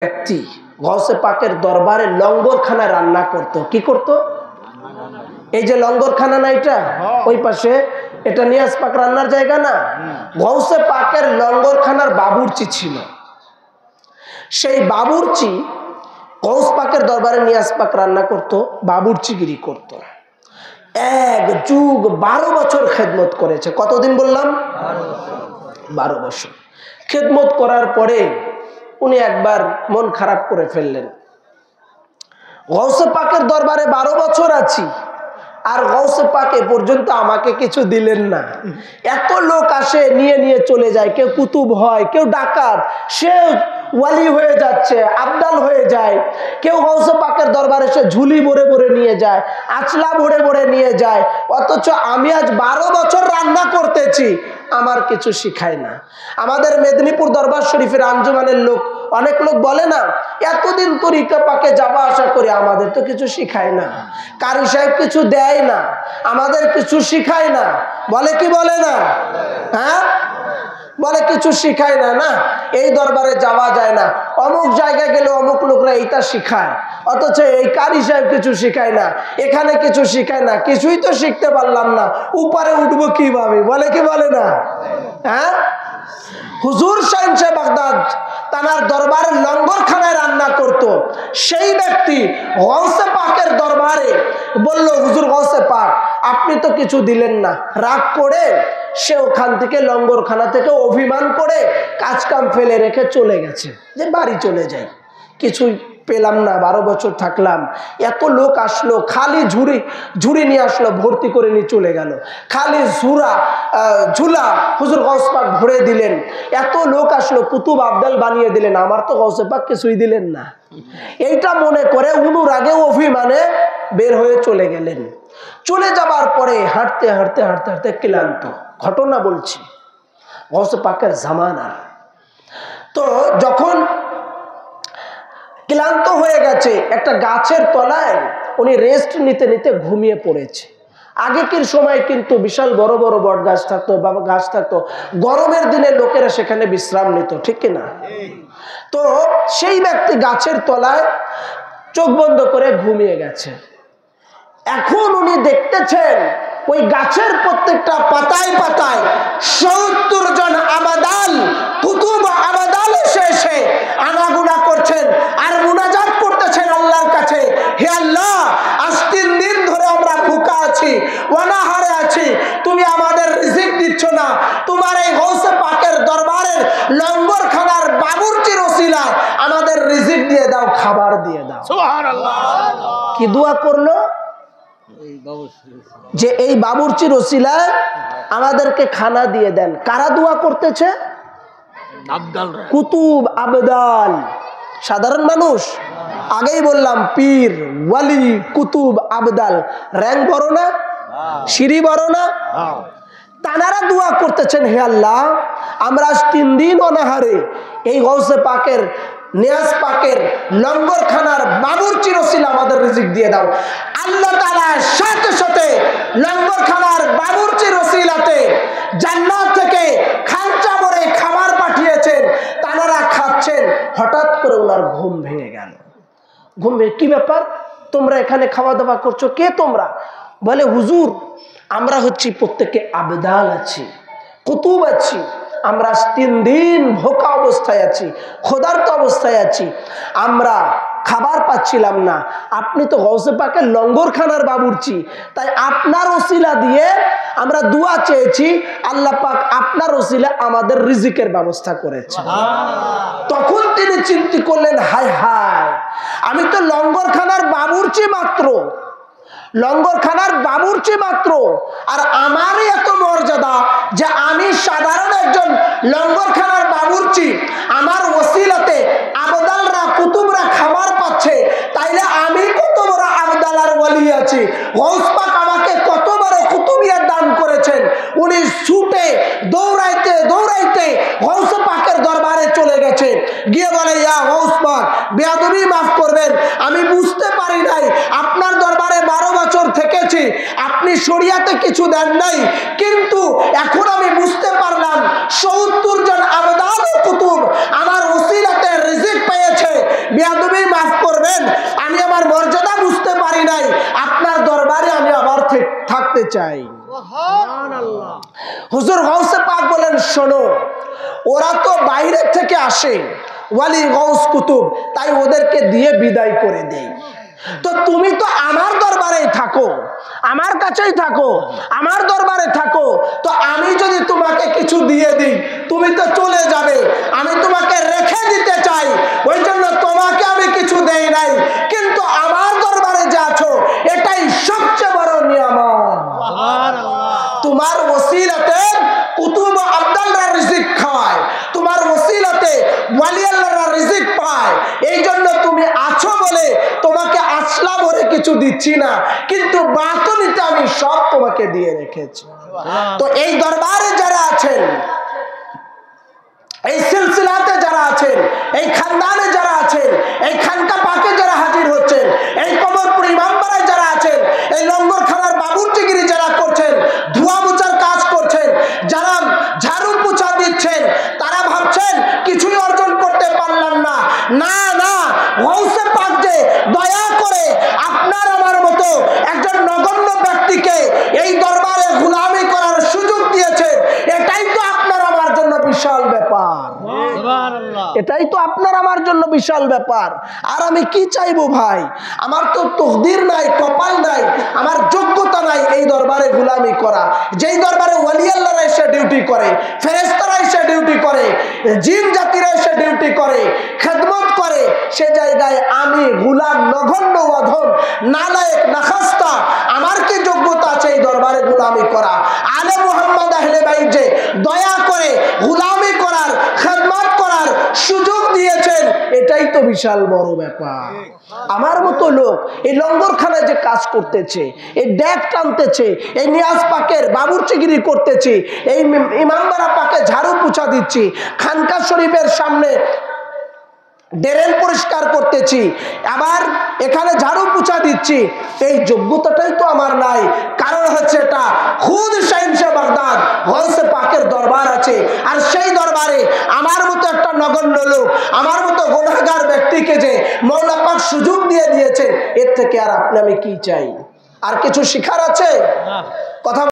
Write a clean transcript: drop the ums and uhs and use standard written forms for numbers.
ব্যক্তি গৌসে পাকের দরবারে লঙ্গরখানা রান্না করত। কি করত? এই যে লঙ্গরখানা না, এটা ওই পাশে, এটা নিয়াজ পাক রান্নার জায়গা না। গৌসে পাকের লঙ্গরখানার বাবুর্চি ছিল। সেই বাবুর্চি গৌস পাকের দরবারে নিয়াজ পাক রান্না করত, বাবুর্চিগিরি করত। এক যুগ 12 বছর খেদমত করেছে। কতদিন বললাম? 12 বছর খেদমত করার পরে উনি একবার মন খারাপ করে ফেললেন। গৌসে পাকের দরবারে 12 বছর আছি, আর গৌসে পাক এ পর্যন্ত আমাকে কিছু দিলেন না। এত লোক আসে, নিয়ে নিয়ে চলে যায়, কেউ কুতুব হয়, কেউ ডাকাত, সে ওয়ালি হয়ে যাচ্ছে, আবদাল হয়ে যায়। কেউ গৌসে পাকের দরবারে এসে ঝুলি ভরে ভরে নিয়ে যায়, আচলা ভরে ভরে নিয়ে যায়। অথচ আমি আজ 12 বছর রান্না করতেছি, আমার কিছু শিখায় না। আমাদের মেদিনীপুর দরবার শরীফের আঞ্জুমানের লোক, অনেক লোক বলে না, এতদিন তরিকা পাকে যাওয়া আসা করে আমাদের তো কিছু শিখায় না, কারি সাহেব কিছু দেয় না, আমাদের কিছু শিখায় না। বলে কি বলে না? হ্যাঁ, বলে কিছু শিখায় না। না, এই দরবারে যাওয়া যায় না, অমুক জায়গায় গেলে অমুক লোকরা এইটা শিখায়, অথচ এই কারি সাহেব কিছু শিখায় না, এখানে কিছু শিখায় না, কিছুই তো শিখতে পারলাম না, উপরে উঠবো কিভাবে? বলে কি বলে না? হ্যাঁ, হুজুর শাহ বাগদাদ তানার দরবারে লঙ্গরখানায় রান্না করত। সেই ব্যক্তি গৌসে পাকের দরবারে বলল, হুজুর গৌসে পাক আপনি তো কিছু দিলেন না। রাগ করে সে ওখান থেকে লঙ্গরখানা থেকে অভিমান করে কাজ কাম ফেলে রেখে চলে গেছে, যে বাড়ি চলে যায়, কিছুই পেলাম না, 12 বছর থাকলাম, এত লোক আসলো, খালি ঝুড়ি নিয়ে আসলো, ভর্তি করে নিয়ে চলে গেল, খালি ঝুলা হুজুর গৌস পাক ভরে দিলেন, এত লোক আসলো, কুতুব আবদাল বানিয়ে দিলেন, আমার তো গৌসে পাক কিছুই দিলেন না। এইটা মনে করে অনুরাগে অভিমানে বের হয়ে চলে গেলেন। চলে যাবার পরে হাঁটতে হাঁটতে হাঁটতে হাঁটতে ক্লান্ত, ঘটনা বলছি, গৌসে পাকের জামানার। তো যখন ক্লান্ত হয়ে গেছে, একটা গাছের তলায় উনি রেস্ট নিতে নিতে ঘুমিয়ে পড়েছে। আগেকার সময় কিন্তু বিশাল বড় বড় বট গাছ থাকতো বা গাছ থাকতো, গরমের দিনে লোকেরা সেখানে বিশ্রাম নিত, ঠিক কিনা? তো সেই ব্যক্তি গাছের তলায় চোখ বন্ধ করে ঘুমিয়ে গেছে। এখন উনি দেখতেছেন ওই গাছের প্রত্যেকটা পাতায় পাতায় 70 জন আবাদাল, কুতুব আবাদাল এসে আনাগুনা করছেন আর মুনাজাত করতেছেন আল্লাহর কাছে, হে আল্লাহ, আজ 3 দিন ধরে আমরা ভুকা আছি, অনাহারে আছি, তুমি আমাদের রিজিক দিচ্ছ না, তোমার এই গৌসে পাকের দরবারের লঙ্গরখানার বাবুর্চির ওসিলায় আমাদের রিজিক দিয়ে দাও, খাবার দিয়ে দাও। সুবহানাল্লাহ। কি দোয়া করলো? যে এই বাবুর্চির ওসিলায় আমাদেরকে খানা দিয়ে দেন। কারা দোয়া করতেছে? কুতুব আবদাল, সাধারণ মানুষ। আগেই বললাম, পীর, ওয়ালি, কুতুব, আবদাল, র‍্যাঙ্ক বড় না, সিঁড়ি বড় না? তানারা দোয়া করতেছেন, হে আল্লাহ, আমরা 3 দিন অনাহারে, এই গৌসে পাকের নিয়াজ পাকের লঙ্গরখানার বাবুর্চির ওসিলা আমাদের রিজিক দিয়ে দাও। আল্লাহ তাআলা সাথে সাথে লঙ্গরখানার বাবুর্চির ওসিলাতে জান্নাত থেকে খাঞ্চা ভরে খাবার পাঠিয়েছেন, তানারা খাচ্ছেন। হঠাৎ করে ওনার ঘুম ভেঙে গেল। ঘুম ভেঙে, কি ব্যাপার, তোমরা এখানে খাওয়া দাওয়া করছো, কে তোমরা? বলে, হুজুর আমরা হচ্ছি প্রত্যেকে আবদাল আছি, কুতুব আছি, আমরা 3 দিন ভোকা অবস্থায় আছি, ক্ষুধার্ত অবস্থায় আছি, আমরা খাবার পাচ্ছিলাম না। আপনি তো গৌসে পাকের লঙ্গরখানার বাবুর্চি, তাই আপনার ওসিলা দিয়ে আমরা দোয়া চেয়েছি, আল্লাহ পাক আপনার ওসিলা আমাদের রিজিকের ব্যবস্থা করেছে। তখন তিনি চিন্তা করলেন, হায় হায়, আমি তো লঙ্গরখানার বাবুর্চি মাত্র, লঙ্গরখানার বাবুর্চি মাত্র, আর আমারই এত মর্যাদা যে আমি সাধারণ একজন লঙ্গরখানার বাবুর্চি, আমার ওসিলাতে আবদালরা, কুতুবরা খাবার পাচ্ছে, তাইলে আমি কত বড় আবদাল আর ওয়ালি আছি। গৌস পাক আমাকে কত বড় কুতুবিয়াত দান করেছেন। উনি ছুটে দৌড়াইতে দৌড়াইতে গৌস পাকের দরবারে চলে গেছে, গিয়ে বলে, ইয়া গৌস পাক, বেয়াদবি মাফ করবেন, আমি বুঝতে পারি নাই, আপনার দরবারে 12 বছর থেকেছি, আপনি শরিয়াতে কিছু দেন নাই, কিন্তু এখন আমি বুঝতে পারলাম 70 জন আবদাল কুতুব আমার ওসিলাতে রিজিক পেয়েছে, বেয়াদবি মাফ করবেন, আমি আমার মর্যাদা বুঝতে পারি নাই, আপনার দরবারে আমি আবার থাকতে চাই। হুজুর গাউসে পাক বলেন, শোনো, ওরা তো বাইরে থেকে আসে, ওয়ালি গাউস কুতুব, তাই ওদেরকে দিয়ে বিদায় করে দেই। তো তুমি তো আমার দরবারেই থাকো, আমার কাছেই থাকো, আমার দরবারে থাকো, তো আমি যদি তোমাকে কিছু দিয়ে দিই তুমি তো চলে যাবে, আমি তোমাকে রেখে দিতে চাই, ওই জন্য তোমাকে আমি কিছু দেই নাই, কিন্তু আমার দরবারে যা আছো এটাই সবচেয়ে বড় নিয়ামত। তোমার ওসিলাতে কুতুব আব্দালরা রিজিক খায়, তোমার ওসিলাতে ওয়ালি আল্লাহরা রিজিক পায়, এই জন্য তুমি আছো বলে তোমাকে আসলা ভরে কিছু দিচ্ছি না, কিন্তু বাতুনিতে আমি সব তোমাকে দিয়ে রেখেছি। তো এই দরবারে যারা আছেন, এই সিলসিলাতে যারা আছেন, এই খানদানে যারা আছেন, এই খানকা পাকে যারা হাজির হচ্ছেন, এই কবরপুর ইমামবাড়ায় যারা আছেন, এই লঙ্গরখানার বাবুর্চিগিরি যারা করছেন, ধোয়া মোছার কাজ করছেন, যারা ঝাড়ু পোছা দিচ্ছেন, তারা ভাবছেন কিছুই অর্জন করতে পারলাম না। না না, গাউসে পাক যে দয়া করে আপনার আমার মতো একজন নগণ্য ব্যক্তিকে এই দরবারে গোলামি করার সুযোগ দিয়েছে, এটাই তো আপনার আমার জন্য বিশাল ব্যাপার, এটাই তো আপনার আমার জন্য বিশাল ব্যাপার। আর আমি কি চাইবো ভাই, আমার তো তকদির নাই, কপাল নাই, আমার যোগ্যতা নাই এই দরবারে গোলামি করা। যেই দরবারে ওয়ালি আল্লাহরা এসে ডিউটি করে, ফেরেশতারা এসে ডিউটি করে, জিন জাতিরা এসে ডিউটি করে, খেদমত করে, সে জায়গায় আমি গোলাম, নগণ্য, অধম, নালায়েক, নাখাস্তা, আমার কি যোগ্যতা আছে এই দরবারে গোলামি করা? আলে মুহাম্মদ আহলে বাইত যে দয়া করে গোলামি করার, খেদমত করার সুযোগ দিয়েছেন, এটাই তো বিশাল বড় ব্যাপার। আমার মতো লোক এই লঙ্গরখানায় যে কাজ করতেছে, এই ড্যাগ টানতেছে, এই নিয়াজ পাকের বাবুর্চিগিরি করতেছি, এই ইমামবাড়া পাকে ঝাড়ু পোছা দিচ্ছি, খানকা শরীফের সামনে ড্রেন পরিষ্কার করতেছি, আবার এখানে ঝাড়ু পোছা দিচ্ছি, এই যোগ্যতাটাই তো আমার নাই। কারণ হচ্ছে এটা খুদ শাহিনশাহ বাগদাদ গাউসে পাকের দরবার আছে, আর সেই দরবারে আমার মতো একটা নগণ্য লোক, আমার মতো গুনাহগার ব্যক্তিকে যে মওলা পাক সুযোগ দিয়ে দিয়েছে, এর থেকে আর আপনি আমি কি চাই? আর কিছু শিখার আছে? কথা